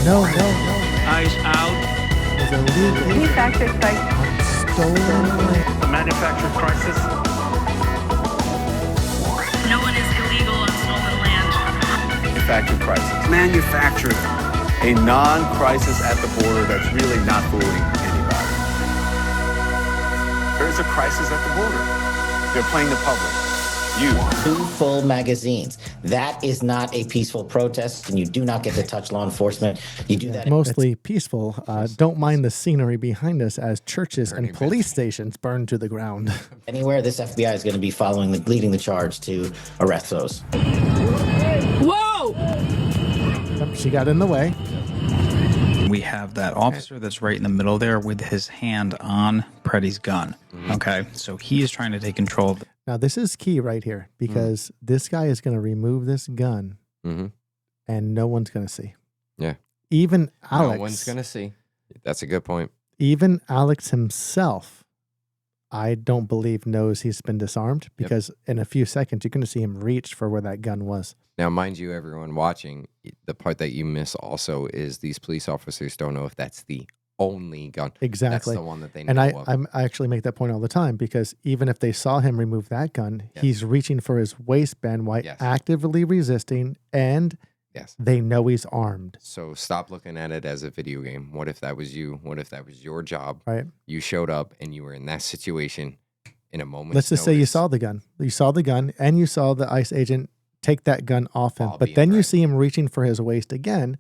No. Eyes out. There's a legal Manufactured site. stolen land. The manufactured crisis. No one is illegal on stolen land. Manufactured crisis. Manufactured. A non-crisis at the border that's really not fooling anybody. There is a crisis at the border. They're playing the public. You. 2 full magazines. That is not a peaceful protest, and you do not get to touch law enforcement. You do that. Mostly peaceful. Don't mind the scenery behind us as churches and police stations burn to the ground. Anywhere, this FBI is going to be leading the charge to arrest those. Whoa! Yep, she got in the way. We have that officer that's right in the middle there with his hand on Pretti's gun. Okay, so he is trying to take control of it. Now, this is key right here because this guy is going to remove this gun and no one's going to see. Yeah. Even Alex. No one's going to see. That's a good point. Even Alex himself, I don't believe knows he's been disarmed because in a few seconds, you're going to see him reach for where that gun was. Now, mind you, everyone watching, the part that you miss also is these police officers don't know if that's the only gun. Exactly. That's the one that they know and of. I actually make that point all the time because even if they saw him remove that gun, he's reaching for his waistband while actively resisting and they know he's armed. So stop looking at it as a video game. What if that was you? What if that was your job? Right. You showed up and you were in that situation in a moment. Let's just say you saw the gun. You saw the gun and you saw the ICE agent take that gun off him. But then you see him reaching for his waist again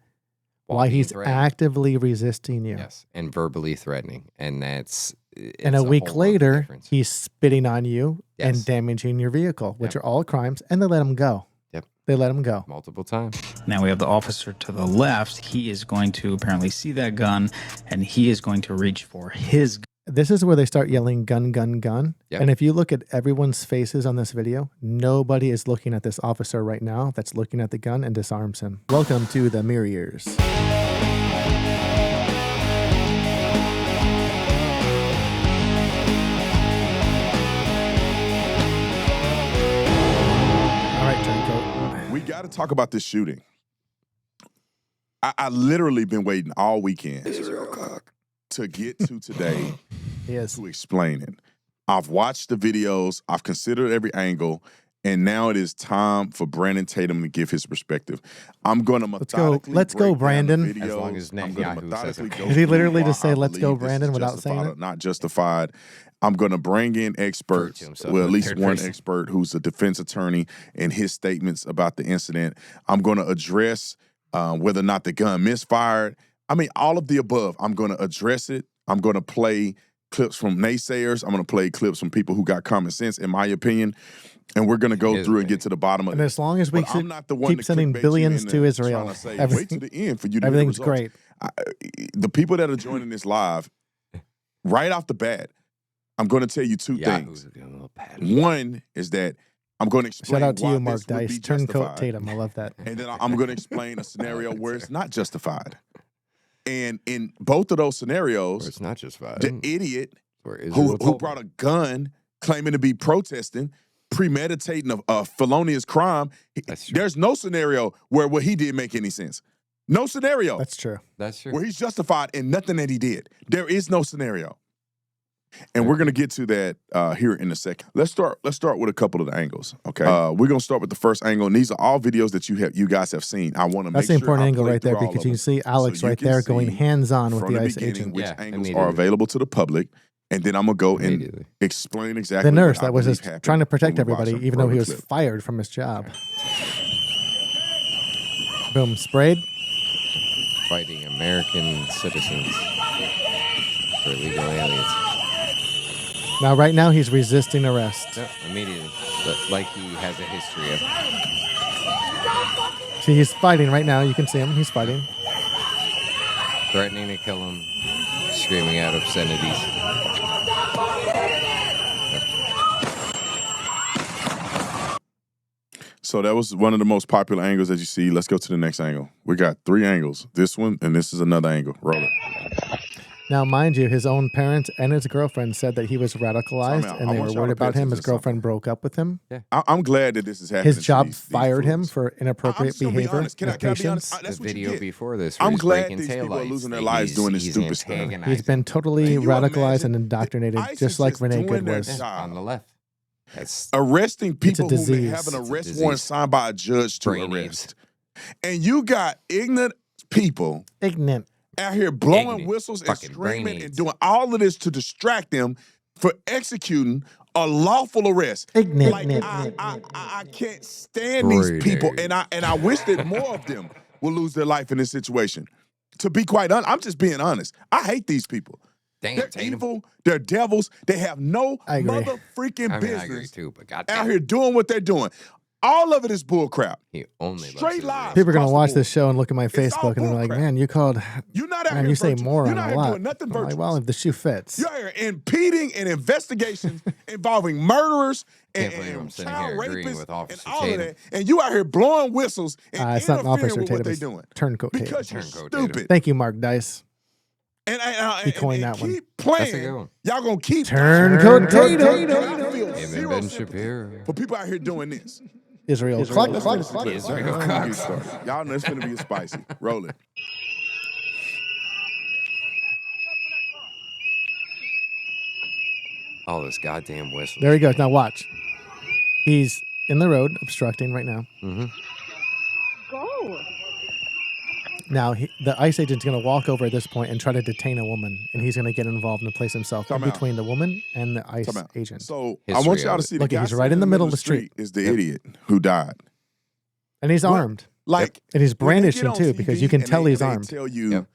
while he's actively resisting you. Yes, and verbally threatening. And that's... And a week later, he's spitting on you and damaging your vehicle, which are all crimes, and they let him go. Yep. They let him go. Multiple times. Now we have the officer to the left. He is going to apparently see that gun, and he is going to reach for his gun. This is where they start yelling gun, gun, gun. Yep. And if you look at everyone's faces on this video, nobody is looking at this officer right now that's looking at the gun and disarms him. Welcome to the Mirror Years. All right, Turncoat. We got to talk about this shooting. I literally been waiting all weekend to get to today to explain it. I've watched the videos. I've considered every angle. And now it is time for Brandon Tatum to give his perspective. I'm going to methodically Let's go, Brandon. As long as Netanyahu says it. Did he literally just say, let's go, Brandon, without saying it? Not justified. I'm going to bring in experts, well, at least one expert who's a defense attorney and his statements about the incident. I'm going to address whether or not the gun misfired. I mean, all of the above. I'm going to address it. I'm going to play clips from naysayers. I'm going to play clips from people who got common sense, in my opinion. And we're going to go through and get to the bottom of it. And as long as we keep sending billions to Israel, wait to the end for you to everything's get the results. Great. The people that are joining this live, right off the bat, I'm going to tell you two things. One is that I'm going to explain shout out to why you, Mark this would Dice. be Turncoat justified. Tatum. I love that. And then I'm going to explain a scenario where it's not justified. And in both of those scenarios, it's not justified. The idiot who brought a gun claiming to be protesting, premeditating a felonious crime, there's no scenario where what he did make any sense. No scenario. That's true. That's true. Where he's justified in nothing that he did. There is no scenario. And we're going to get to that here in a second. Let's start with a couple of the angles, okay? We're going to start with the first angle, and these are all videos that you guys have seen. I want to make sure that's the important angle right there through all because of you them. can see Alex right there going hands-on with from the the ICE beginning agent. which angles are available to the public, and then I'm going to go and explain exactly the nurse what I that was believe just happened trying to protect when we watch everybody, them. even though Roll he the was clip. fired from his job. Boom, sprayed. Fighting American citizens for illegal aliens. Now, right now, he's resisting arrest. Yeah, immediately. But like he has a history of. See, he's fighting right now. You can see him. He's fighting. Threatening to kill him. Screaming out obscenities. So that was one of the most popular angles that you see. Let's go to the next angle. We got 3 angles. This one, and this is another angle. Roll it. Now, mind you, his own parents and his girlfriend said that he was radicalized, and they were worried about him. His girlfriend broke up with him. Yeah. I'm glad that this is happening. His job fired him for inappropriate behavior. Can I be honest? The video before this, I'm glad these people are losing their lives doing this stupid stuff. He's been totally radicalized and indoctrinated, just like Renee Good was. On the left. That's arresting people who may have an It's a arrest disease. warrant signed by a judge to Brain arrest. And you got ignorant people out here blowing whistles and screaming and doing all of this to distract them for executing a lawful arrest. I can't stand these people, and I wish that more of them will lose their life in this situation. To be quite honest, I'm just being honest. I hate these people. They're evil. They're devils. They have no mother-freaking business I agree too, but out here doing what they're doing. All of it is bullcrap. He only straight lies. People are going to watch this show and look at my Facebook and they're like, man, you called, you say moron You're not a lot. doing nothing I'm like, well, if the shoe fits. You're here impeding in investigations involving murderers and child rapists and all of that. And you out here blowing whistles and it's not interfering Officer with what Tatum. they're It's doing. Turncoat Tatum. Because you're stupid. Thank you, Mark Dice. And he coined that one. Keep playing. Y'all gonna keep Turncoat Tatum. Ben Shapiro. For people out here doing this. Israel. Israel Y'all know it's gonna be spicy. Roll it. All this goddamn whistle. There he goes. Now watch. He's in the road, obstructing right now. Go. Now, the ICE agent's going to walk over at this point and try to detain a woman, and he's going to get involved and place himself in between the woman and the ICE agent. So I want y'all to see the guy he's right in the middle of the street. Is the idiot who died. And he's armed. And he's brandishing, too, because you can tell he's armed. Tell you,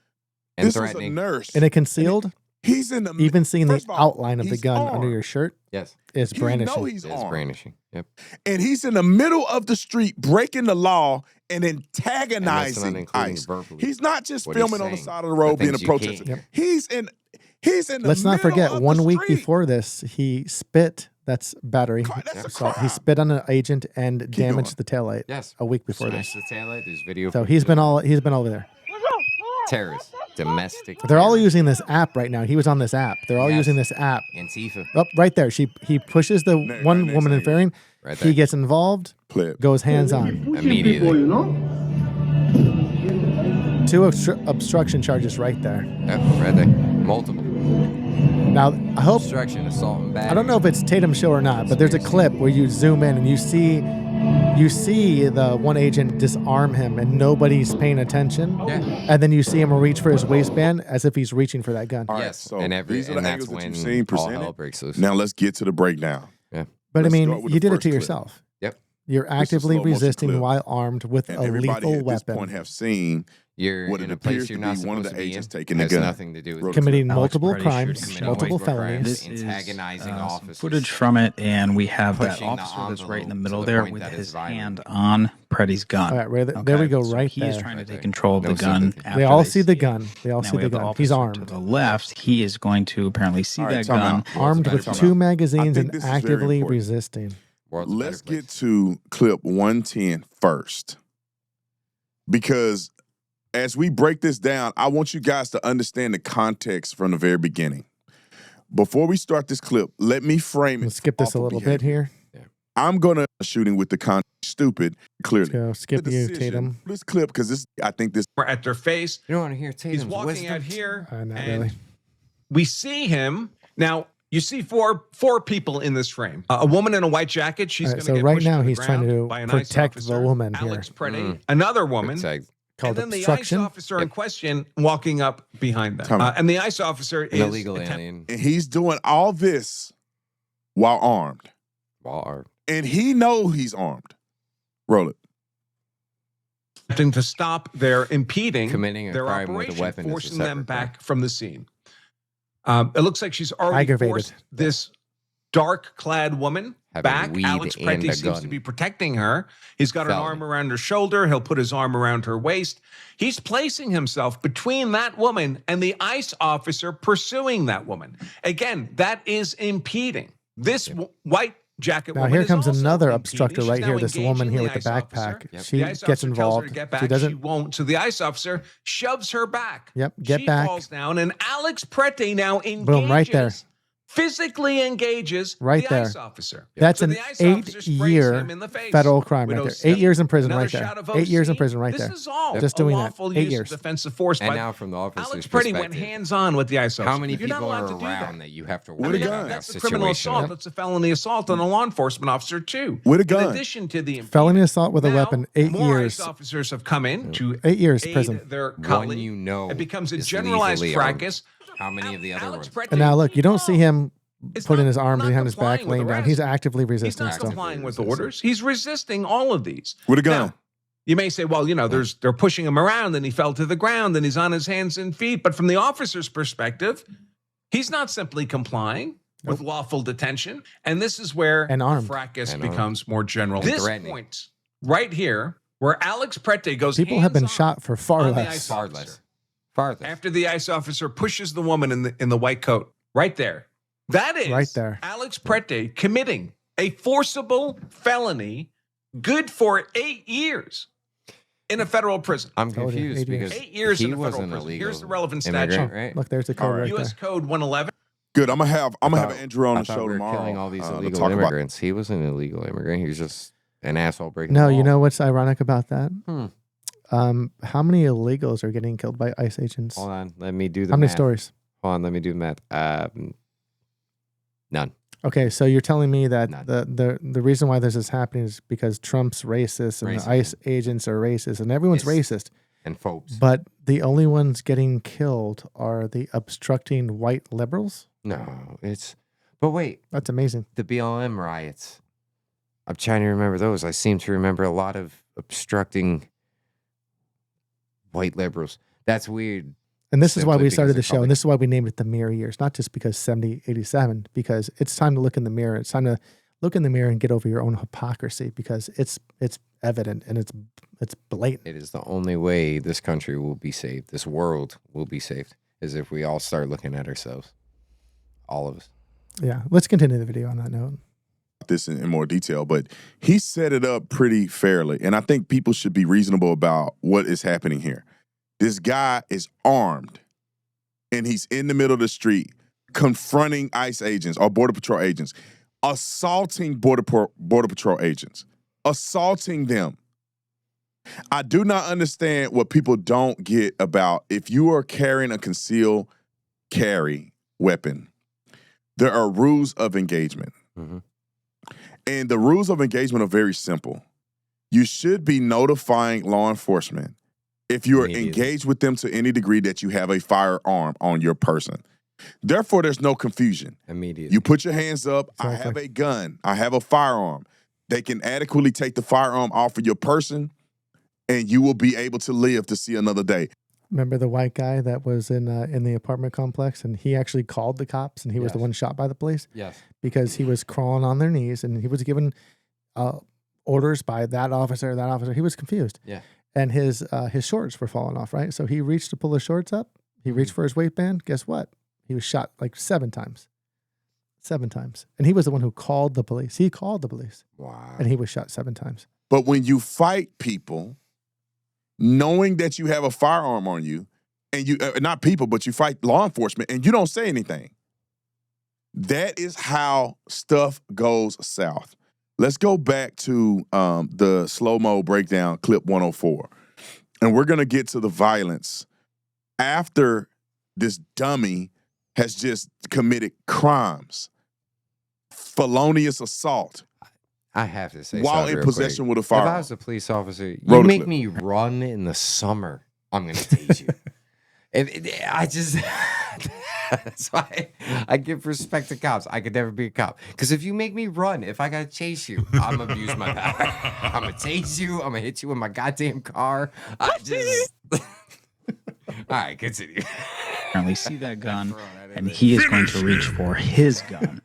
this is a nurse. And it concealed. He's in the even seeing the outline of the gun under your shirt. Yes, is brandishing. He's brandishing. Yep. And he's in the middle of the street breaking the law and antagonizing ICE. He's not just filming on the side of the road being a protester. Yep. He's in the Let's not middle forget, of 1 the week street. before this, he spit. That's battery. He spit on an agent and damaged the taillight. Yes. A week before this. The taillight. There's video. So he's been over there. Terrorists. Domestic. They're all using this app right now. He was on this app. They're all using this app. Antifa. Oh, right there. He pushes the one woman interfering. Right there. He gets involved. Goes hands on. Immediately. 2 obstruction charges right there. Yep, right there. Multiple. Now I hope obstruction, assault, and battery. I don't know if it's Tatum's show or not, but there's a clip where you zoom in and you see the one agent disarm him and nobody's paying attention. Yeah. And then you see him reach for his waistband as if he's reaching for that gun. All right, Yes. so And these are the that's angles that when you've seen all presented. hell breaks loose. Now let's get to the breakdown. Yeah. But Let's I start mean, with you the did it first to clip. yourself. Yep. You're This is actively slow motion resisting clip. while armed with And a everybody lethal at this weapon. point have seen You're what in it a place appears you're to not be one of supposed the to be agents in. taking the Has gun. nothing to do with Committing Alex multiple Pretti crimes, shooting multiple multiple felonies. crimes, antagonizing some officers. footage from it, and we have that Pushing the officer that's right in the envelope middle to the there point with that is his violent. hand on Pretty's gun. All right, there we go, So right he is there. trying to Right take there. control of No the gun. sympathy. After They all they see the it. gun. They all Now see we the have the gun. He's officer armed. To the left, he is going to apparently see All right, that time gun. out. Armed with Time 2 out. magazines I and think this is very actively important. resisting. World's a Let's better get place. to clip 110 first. Because as we break this down, I want you guys to understand the context from the very beginning. Before we start this clip, let me frame it. Let's skip this off a of little bit behavior. here. I'm going to shooting with the context stupid, clearly. Let's go. Skip The you, decision- Tatum. This clip, because I think this at their face. You don't want to hear Tatum's He's walking wisdom? out here, Not and really. we see him now. You see four people in this frame. A woman in a white jacket. She's All going right, to so get right pushed now to the he's trying ground to by an ICE protect the officer, woman Alex here. Pretti, another woman, Good Called and then the ICE obstruction. officer in question walking up behind them. Come on. And the ICE officer An is illegal alien. and he's doing all this while armed. Wall art. And he know he's armed. Roll it. attempting to stop their impeding Committing a their crime with a operation, weapon is a forcing them separate back from the scene. It looks like she's already Aggravated. forced this dark-clad woman Having back. weed Alex and Pretti a seems to gun. be protecting her. He's got an Felony. arm around her shoulder. He'll put his arm around her waist. He's placing himself between that woman and the ICE officer pursuing that woman. Again, that is impeding. This white jacket Now woman here is comes also another impeding. obstructor She's right now here. This woman engaging here the with the ICE officer. backpack. Yep. She The ICE gets officer tells her involved. to get back. She doesn't. She won't. So the ICE officer shoves her back. Yep. Get she back. falls down, and Alex Pretti now engages. Boom, right there. Physically engages right the there. ICE officer. That's so an the ICE officer sprays 8-year him in the face. federal crime right there. 8 years in prison Another right there. shot of 8 years in OC. prison right there. This is all just doing that. lawful 8 use years. of defensive force. And By now from the officer's Alex Pretti went perspective, hands-on with the ICE officer. how many You're not people allowed are to do around that. that you have to With a worry gun. about that That's a criminal situation? assault. That's a felony assault on a law enforcement officer too. With a gun. In addition to the Felony assault with a now, weapon. 8 more years. ICE officers have come in to 8 years aid prison. their One colleague. you know It becomes a is generalized lethally armed. fracas. How many of the other Alex ones? Pretti, And now look, you don't see him is putting not- his arms not behind his back, complying with laying down. arrest. He's actively He's resisting not still. complying with resisting. orders. He's resisting all of these. With a gun. Now, you may say, well, they're pushing him around and he fell to the ground and he's on his hands and feet. But from the officer's perspective, he's not simply complying with lawful detention. And this is where And armed. fracas And armed. becomes more general. And This threatening. point right here, where Alex Pretti goes People have been hands-on shot for far on the less. ICE Far officer. less. Farther. After the ICE officer pushes the woman in the white coat, right there. That is Right there. Alex Pretti committing a forcible felony, good for 8 years in a federal prison. I'm Told you, confused 8 years. because 8 years he in a was federal an prison. illegal Here's the relevant immigrant, statute. right? Look, there's the code All right. right U.S. there. Code 111. Good. I'm gonna have I Andrew on the thought show we were tomorrow. killing all these to illegal talk about. immigrants. He was an illegal immigrant. He was just an asshole breaking No, the you law. know what's ironic about that? Hmm. How many illegals are getting killed by ICE agents? Hold on. Let me do the How many math. stories? Hold on. Let me do the math. None. Okay, so you're telling me that None. the reason why this is happening is because Trump's racist and the ICE agents are racist and everyone's Yes. racist. And phobes. But the only ones getting killed are the obstructing white liberals? No, it's. But wait, That's amazing. the BLM riots. I'm trying to remember those. I seem to remember a lot of obstructing white liberals. That's weird. And this is why Simply we started the because show, they're and this is why we named it the Mirror Years, not just because 70, 87, because it's time to look in the mirror. It's time to look in the mirror and get over your own hypocrisy because it's evident and it's blatant. It is the only way this country will be saved. This world will be saved is if we all start looking at ourselves. All of us. Yeah, let's continue the video on that note. This in more detail, but he set it up pretty fairly. And I think people should be reasonable about what is happening here. This guy is armed and he's in the middle of the street confronting ICE agents or Border Patrol agents, assaulting Border Patrol agents, assaulting them. I do not understand what people don't get about if you are carrying a concealed carry weapon, there are rules of engagement. Mm-hmm. And the rules of engagement are very simple. You should be notifying law enforcement if you are engaged with them to any degree that you have a firearm on your person. Therefore, there's no confusion. Immediately. You put your hands up. Exactly. I have a gun. I have a firearm. They can adequately take the firearm off of your person, and you will be able to live to see another day. Remember the white guy that was in the apartment complex, and he actually called the cops, and he was the one shot by the police? Yes. Because he was crawling on their knees, and he was given orders by that officer. He was confused. Yeah. And his shorts were falling off, right? So he reached to pull his shorts up. He reached for his waistband. Guess what? He was shot like 7 times. 7 times. And he was the one who called the police. He called the police. Wow. And he was shot 7 times. But when you fight people, knowing that you have a firearm on you, and you, not people, but you fight law enforcement, and you don't say anything, that is how stuff goes south. Let's go back to the slow-mo breakdown, clip 104. And we're going to get to the violence after this dummy has just committed crimes, felonious assault. I have to say While something in real possession quick. with a firearm. If I was a police officer, you Roll the make clip. me run in the summer, I'm going to tase you. I just... That's why I give respect to cops. I could never be a cop. Because if you make me run, if I got to chase you, I'm going to abuse my power. I'm going to tase you. I'm going to hit you with my goddamn car. I just... All right, continue. Apparently see that gun, and he is going to reach for his gun.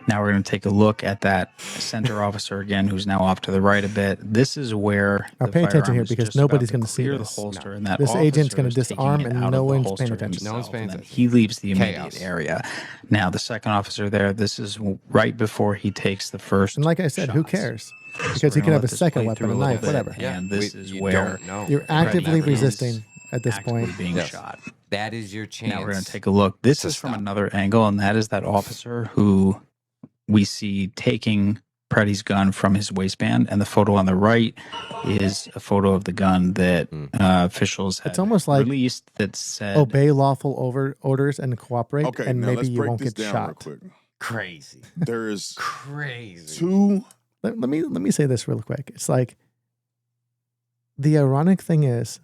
Now we're going to take a look at that center officer again, who's now off to the right a bit. This is where Now the pay attention firearm here is because just nobody's about going to see clear this. the holster, and that This agent's going to officer is taking disarm it and out no of the one's holster paying attention. No one's himself, paying and then attention. he leaves the immediate Chaos. area. Now the second officer there, this is right before he takes the first. And like I said, who shots. cares? So Because we're he gonna can have let a this second play weapon, through a little knife, bit, whatever. And this is you where don't know. You're actively never knows. resisting at this actively point. being Yes. shot. That is your chance. Now we're going to take a look. This to is from stop. another angle, and that is that officer who we see taking Pretty's gun from his waistband. And the photo on the right is a photo of the gun that officials had It's almost like released that said, Obey lawful orders and cooperate, Okay, and now maybe let's you break won't this get down shot. real quick. Crazy. There's Crazy. two. Let me say this real quick. It's like the ironic thing is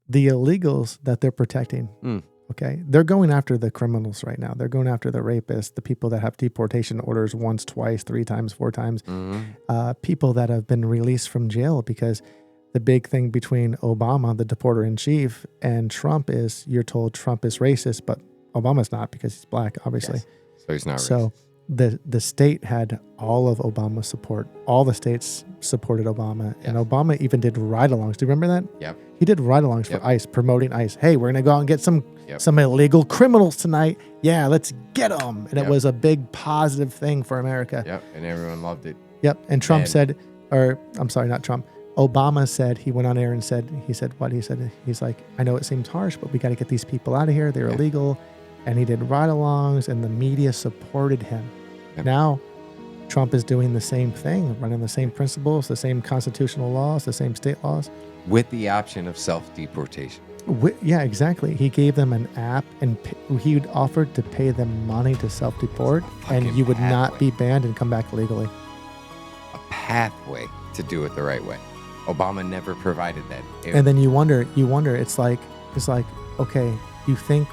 the illegals that they're protecting. Okay, they're going after the criminals right now. They're going after the rapists, the people that have deportation orders once, twice, 3 times, 4 times. People that have been released from jail because the big thing between Obama, the deporter in chief, and Trump is you're told Trump is racist, but Obama's not because he's black, obviously. Yes. So he's not racist. So the state had all of Obama's support. All the states supported Obama, and Obama even did ride-alongs. Do you remember that? Yep. He did ride-alongs Yep. for ICE, promoting ICE. Hey, we're gonna go out and get some Yep. illegal criminals tonight. Yeah, let's get them. And Yep. it was a big positive thing for America. Yep. And everyone loved it. Yep. And Trump Man. said, or I'm sorry, not Trump. Obama said, he went on air and said, he's like, I know it seems harsh, but we got to get these people out of here. They're illegal. And he did ride-alongs, and the media supported him. Yep. Now, Trump is doing the same thing, running the same principles, the same constitutional laws, the same state laws. With the option of self-deportation. Yeah, exactly. He gave them an app, and he would offered to pay them money to self-deport, and Fucking you would not pathway. be banned and come back legally. A pathway to do it the right way. Obama never provided that. And then you wonder. It's like, okay, you think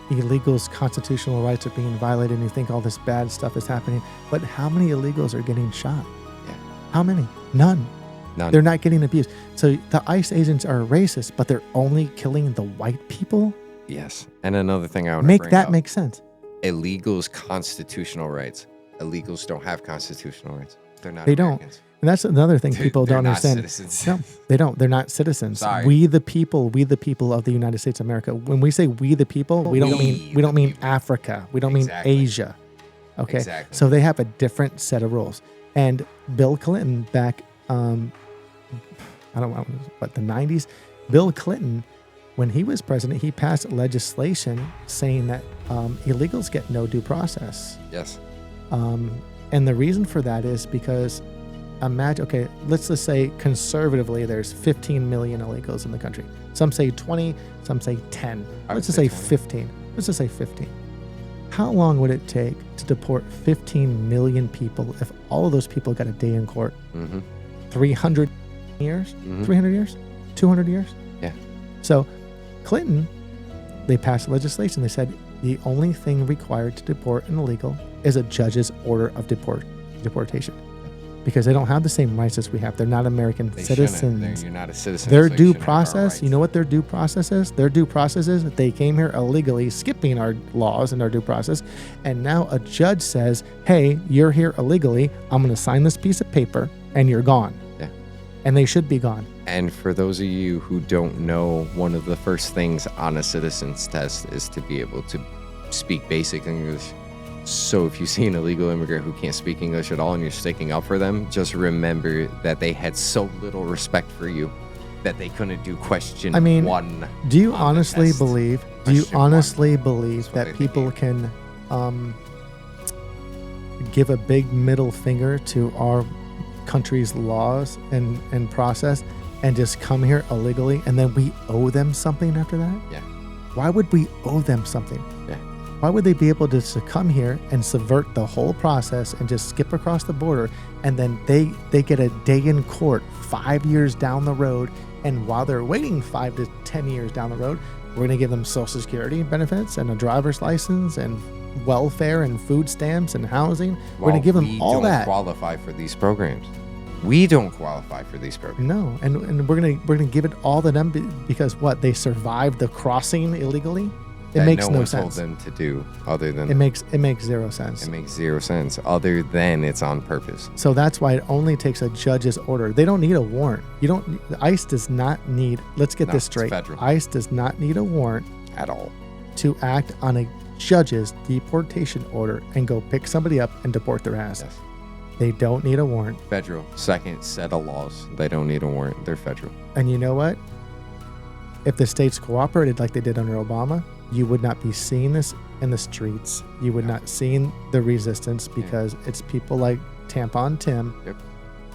illegals' constitutional rights are being violated, and you think all this bad stuff is happening, but how many illegals are getting shot? Yeah. How many? None. They're not getting abused. So the ICE agents are racist, but they're only killing the white people? Yes. And another thing I want to bring up. Make sense. Illegals' constitutional rights. Illegals don't have constitutional rights. They're not They don't. Americans. And that's another thing They're- people they're don't not understand. citizens. No, they don't. They're not citizens. Sorry. We the people of the United States of America. When we say we the people, we don't mean people. Africa. We don't mean Exactly. Asia. Okay. Exactly. So they have a different set of rules. And Bill Clinton back I don't know what the 90s, Bill Clinton, when he was president, he passed legislation saying that illegals get no due process. Yes. And the reason for that is because imagine, okay, let's just say conservatively there's 15 million illegals in the country. Some say 20, some say 10. I would Let's just say say 20. 15. Let's just say 15. How long would it take to deport 15 million people if all of those people got a day in court? Mm-hmm. 300 years? Mhm. 300 years? 200 years? Yeah. So Clinton, they passed legislation. They said the only thing required to deport an illegal is a judge's order of deportation, because they don't have the same rights as we have. They're not American They shouldn't. citizens. You're not a citizen. Their so you due shouldn't have our process, you rights. know what their due process is? Their due process is that they came here illegally, skipping our laws and our due process. And now a judge says, hey, you're here illegally. I'm going to sign this piece of paper and you're gone. Yeah. And they should be gone. And for those of you who don't know, one of the first things on a citizen's test is to be able to speak basic English. So if you see an illegal immigrant who can't speak English at all and you're sticking up for them, just remember that they had so little respect for you that they couldn't do question one. Do you on the honestly test. believe? Do you Question one. honestly believe That's what that they people can give a big middle finger to our country's laws and process and just come here illegally, and then we owe them something after that? Yeah. Why would we owe them something? Yeah. Why would they be able to come here and subvert the whole process and just skip across the border, and then they get a day in court 5 years down the road, and while they're waiting 5 to 10 years down the road, we're going to give them Social Security benefits and a driver's license and welfare and food stamps and housing. We're going to give them all We that. don't qualify for these programs. We don't qualify for these programs. No, and we're gonna give it all to them because what, they survived the crossing illegally. that makes no no one sense. told them to do other than It makes zero sense. it makes zero sense other than it's on purpose. So that's why it only takes a judge's order. They don't need a warrant. ICE does not need, let's get No, this it's straight. federal. ICE does not need a warrant At all. to act on a judge's deportation order and go pick somebody up and deport their ass. Yes. They don't need a warrant. Federal. Second set of laws. They don't need a warrant. They're federal. And you know what? If the states cooperated like they did under Obama, you would not be seeing this in the streets. You would not see the resistance because it's people like Tampon Tim Yep.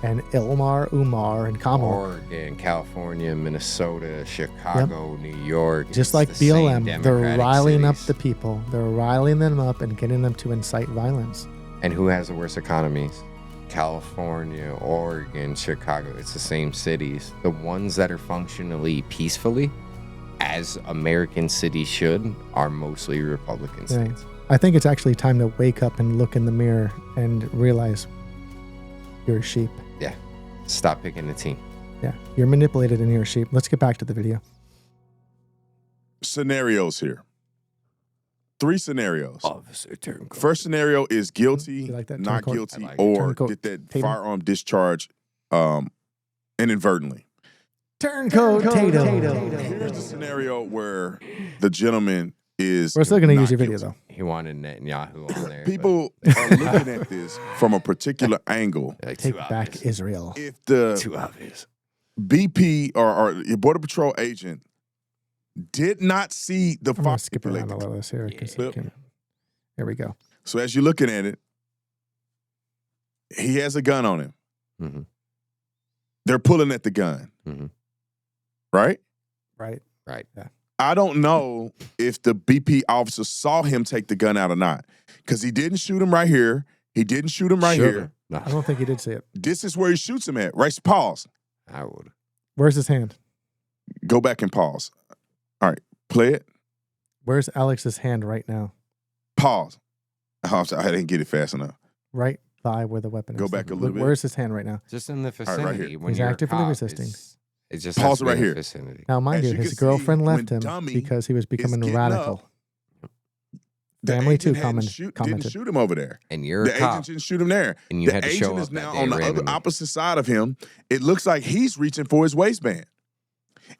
and Ilmar Umar and Kamal. Oregon, California, Minnesota, Chicago, New York. Just it's like the same BLM, they're Democratic riling up cities. the people. They're riling them up and getting them to incite violence. And who has the worst economies? California, Oregon, Chicago. It's the same cities. The ones that are functionally peacefully, as American cities should, are mostly Republican Right. states. I think it's actually time to wake up and look in the mirror and realize you're a sheep. Yeah. Stop picking the team. Yeah, you're manipulated and you're a sheep. Let's get back to the video. Scenarios here. 3 scenarios. Officer Turncoat. First scenario is guilty, You like that, not Turncoat? guilty, I like it. or Turncoat. did that Tatum? firearm discharge inadvertently. Turncoat Tatum. Here's the scenario where the gentleman is. We're still going to not use your video, guilty. though. He wanted Netanyahu on there. People are looking at this from a particular angle. Like Take too back obvious. Israel. If the Too obvious. BP or Border Patrol agent did not see the I'm going fire, to skip around a lot of this here. 'Cause Yeah. it can- There we go. so as you're looking at it, he has a gun on him. Mhm. They're pulling at the gun, Mhm. right? Right. Right. I don't know if the BP officer saw him take the gun out or not, because he didn't shoot him right here. He didn't shoot him right here. No, I don't think he did see it. This is where he shoots him at. Right? Pause. I would. Where's his hand? Go back and pause. All right. Play it. Where's Alex's hand right now? Pause. Oh, I'm sorry, I didn't get it fast enough. Right by where the weapon is. Go back a little bit. Where's his hand right now? Just in the right vicinity. here. When He's you're a actively cop, resisting. It's just Pause has to right be in the here. vicinity. Now, mind As you, you his can see, girlfriend when left him Dummy because he was becoming getting radical. up, the Family too agent hadn't commented. didn't shoot him over there. And you're The a cop. agent didn't shoot him there. And you The had to show agent up is that now day on the other randomly. opposite side of him. It looks like he's reaching for his waistband.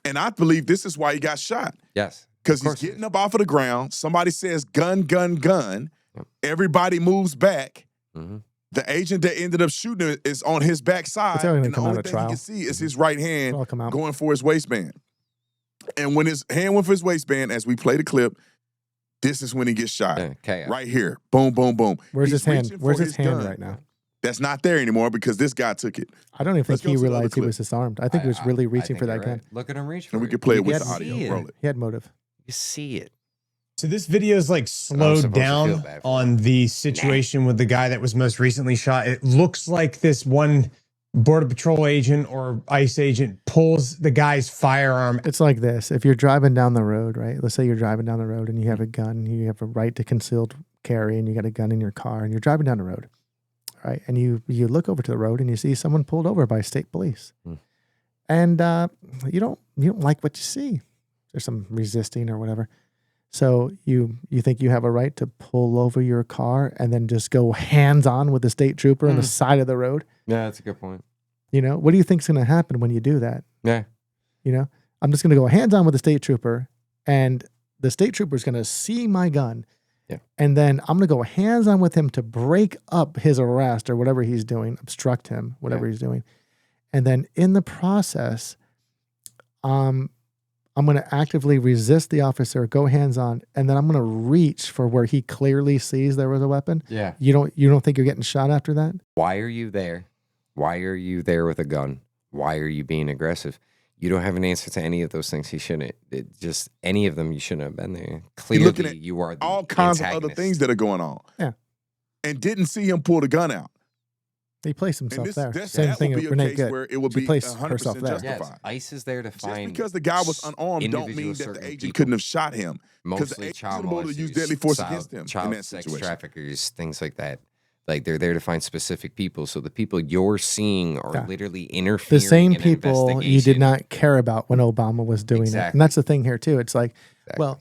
And I believe this is why he got shot. Yes. Because Of he's course it getting is. up off of the ground. Somebody says, gun, gun, gun. Yep. Everybody moves back. Mhm. The agent that ended up shooting him is on his backside. It's all gonna And the come out only at thing trial. you can see is his right hand It'll all come out. going for his waistband. And when his hand went for his waistband, as we play the clip, this is when he gets shot. Yeah, chaos. Right here. Boom, boom, boom. Where's He's his hand? reaching for Where's his hand gun. right now? That's not there anymore because this guy took it. I don't even Let's think he go to the other realized he clip. was disarmed. I think he was really reaching I for think that you're gun. right. Look at him reach for And we it. can play it with You the can audio. see it. Roll it. He had motive. You see it. So this video is like supposed slowed to feel down bad for on the situation with the guy that was most recently shot. It looks like this one Border Patrol agent or ICE agent pulls the guy's firearm. It's like this. If you're driving down the road, right? Let's say you're driving down the road and you have a gun, you have a right to concealed carry and you got a gun in your car and you're driving down the road, right? And you look over to the road and you see someone pulled over by state police. And you don't like what you see. There's some resisting or whatever. So you think you have a right to pull over your car and then just go hands on with the state trooper on the side of the road? Yeah, that's a good point. You know, what do you think's going to happen when you do that? Yeah. You know, I'm just going to go hands on with the state trooper, and the state trooper is going to see my gun. Yeah. And then I'm going to go hands on with him to break up his arrest or whatever he's doing, obstruct him, whatever he's doing. And then in the process, I'm going to actively resist the officer, go hands on, and then I'm going to reach for where he clearly sees there was a weapon. Yeah. You don't think you're getting shot after that? Why are you there? Why are you there with a gun? Why are you being aggressive? You don't have an answer to any of those things. He shouldn't. Just any of them, you shouldn't have been there. Clearly, looking at you are the All kinds of other antagonist. things that are going on. Yeah. And didn't see him pull the gun out. He placed And himself there. that Same thing would with be a Renee case Good. where it would She be placed 100% herself there. justified. Yes, ICE is there to Just find. because the guy was unarmed don't mean individuals, that the certain agent people. couldn't have shot him. Because the Mostly agent child was able to use molesters, deadly force child- against him in child that sex situation. traffickers, things like that. Like they're there to find specific people. So the people you're seeing are Yeah. literally interfering. The same in an people you did investigation. not care about when Obama was doing it. Exactly. And that's the thing here too. It's like, Exactly. well,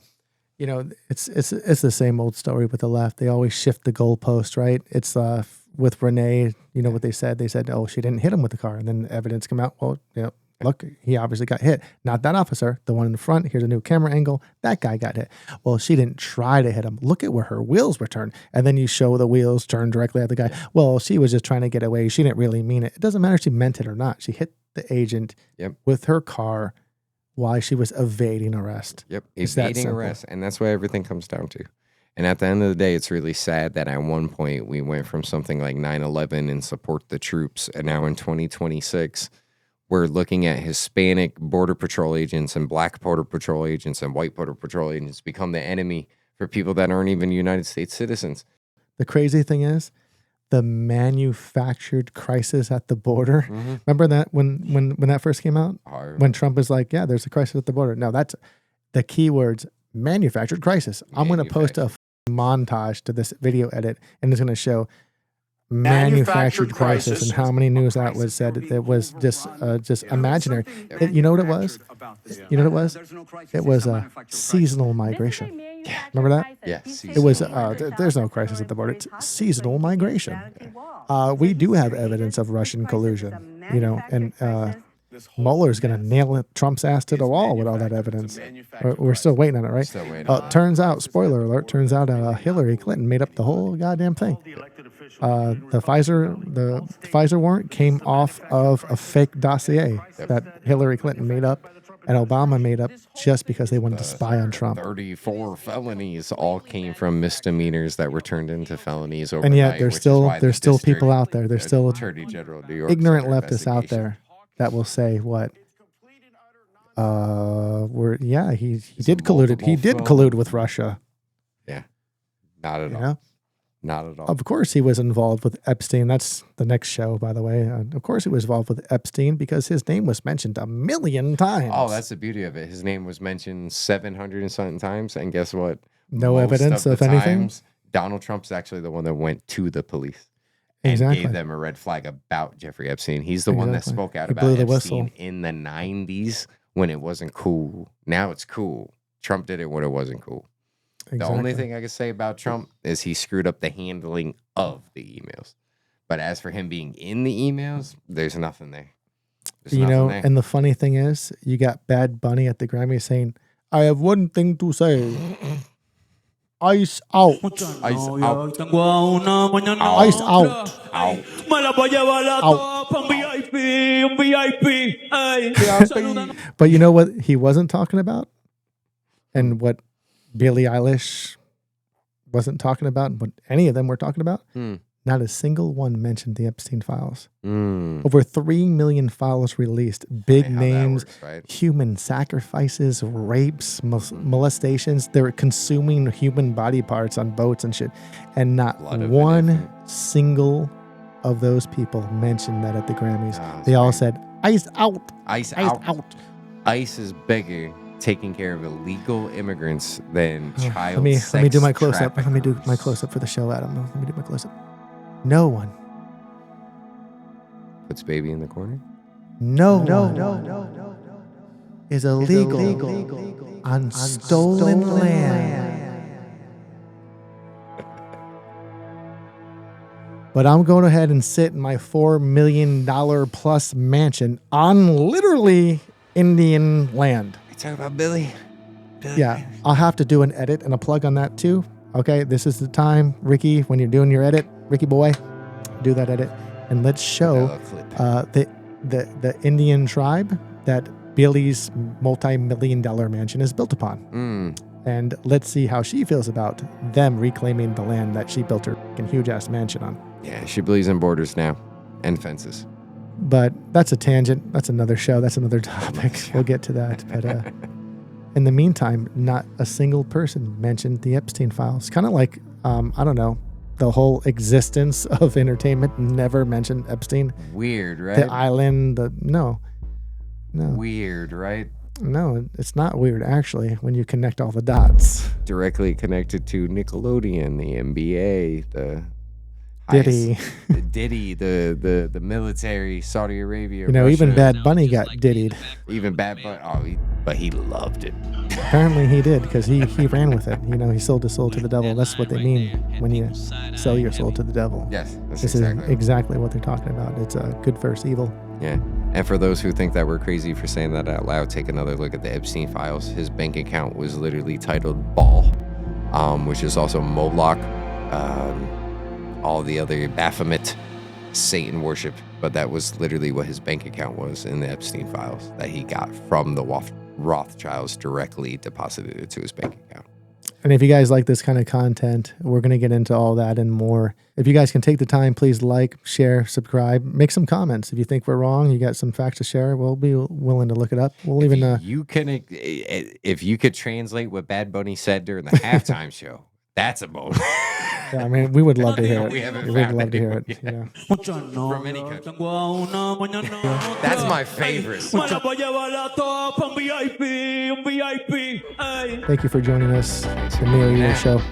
You know, it's the same old story with the left. They always shift the goalpost, right? It's with Renee. You know what they said? They said, "Oh, she didn't hit him with the car," and then the evidence came out. Well, you know, look, he obviously got hit. Not that officer, the one in the front. Here's a new camera angle. That guy got hit. Well, she didn't try to hit him. Look at where her wheels were turned, and then you show the wheels turned directly at the guy. Well, she was just trying to get away. She didn't really mean it. It doesn't matter if she meant it or not. She hit the agent with her car while she was evading arrest. Yep, evading arrest, and that's what everything comes down to. And at the end of the day, it's really sad that at one point we went from something like 9/11 and support the troops, and now in 2026, we're looking at Hispanic Border Patrol agents and Black Border Patrol agents and White Border Patrol agents become the enemy for people that aren't even United States citizens. The crazy thing is, the manufactured crisis at the border. Mm-hmm. Remember that when that first came out? When Trump was like, yeah, there's a crisis at the border. No, that's the keywords, manufactured crisis. I'm going to post a montage to this video edit, and it's going to show manufactured crisis and how many news outlets said it was just imaginary. You know what it was? You know what it was? It was a seasonal migration. Remember that? Yes. It was, there's no crisis at the border. It's seasonal migration. We do have evidence of Russian collusion, you know, and Mueller's going to nail Trump's ass to the wall with all that evidence. We're still waiting on it, right? Still waiting. Turns out, spoiler alert, turns out Hillary Clinton made up the whole goddamn thing. The Pfizer warrant came off of a fake dossier that Hillary Clinton made up and Obama made up just because they wanted to spy on Trump. 34 felonies all came from misdemeanors that were turned into felonies overnight. And yet there's still people out there. There's still Attorney General of New York ignorant leftists out there that will say what? He did collude. He did collude with Russia. Yeah, not at all. Not at all. Of course, he was involved with Epstein. That's the next show, by the way. Of course, he was involved with Epstein because his name was mentioned 1 million times. Oh, that's the beauty of it. His name was mentioned 700 and something times, and guess what? No evidence of anything. Donald Trump's actually the one that went to the police and gave them a red flag about Jeffrey Epstein. He's the one that spoke out about Epstein in the 90s when it wasn't cool. Now it's cool. Trump did it when it wasn't cool. The only thing I can say about Trump is he screwed up the handling of the emails. But as for him being in the emails, there's nothing there. And the funny thing is, you got Bad Bunny at the Grammy saying, I have one thing to say. Ice out. Ice out. Ice out. But you know what he wasn't talking about? And what Billie Eilish wasn't talking about, what any of them were talking about? Not a single one mentioned the Epstein Files. Over 3 million files released. Big names, human sacrifices, rapes, molestations. They were consuming human body parts on boats and shit. And not one single of those people mentioned that at the Grammys. They all said, ice out. Ice out. Ice is bigger taking care of illegal immigrants than child sex. Let me do my close-up. Let me do my close-up for the show, Adam. Let me do my close-up. No one. Puts baby in the corner? No one is illegal on stolen land. But I'm going ahead and sit in my $4 million plus mansion on literally Indian land. Talk about Billy. Yeah, I'll have to do an edit and a plug on that too. Okay, this is the time, Ricky, when you're doing your edit, Ricky boy, do that edit, and let's show the Indian tribe that Billy's multi-million-dollar mansion is built upon. And let's see how she feels about them reclaiming the land that she built her huge-ass mansion on. Yeah, she believes in borders now and fences. But that's a tangent. That's another show. That's another topic. We'll get to that. But in the meantime, not a single person mentioned the Epstein Files. Kind of like, I don't know, the whole existence of entertainment never mentioned Epstein. Weird, right? The island, no. Weird, right? No, it's not weird, actually, when you connect all the dots. Directly connected to Nickelodeon, the NBA, the Diddy. The military, Saudi Arabia. You know, Russia. even Bad Bunny got diddied. Even Bad Bunny, but he loved it. Apparently he did, because he ran with it. He sold his soul to the devil. That's what they mean when you sell your soul to the devil. Yes, that's This is exactly what they're talking about. It's good versus evil. Yeah. And for those who think that we're crazy for saying that out loud, take another look at the Epstein Files. His bank account was literally titled Baal, which is also Moloch, all the other Baphomet, Satan worship. But that was literally what his bank account was in the Epstein Files that he got from the Rothschilds, directly deposited it to his bank account. And if you guys like this kind of content, we're going to get into all that and more. If you guys can take the time, please like, share, subscribe, make some comments. If you think we're wrong, you got some facts to share, we'll be willing to look it up. We'll even if you could translate what Bad Bunny said during the halftime show, that's a bonus. Yeah, I mean, we would love to hear it. We haven't would found love to hear anyone it. yet. Yeah. From any country. That's my favorite. Thank you for joining us. The Mayor Show.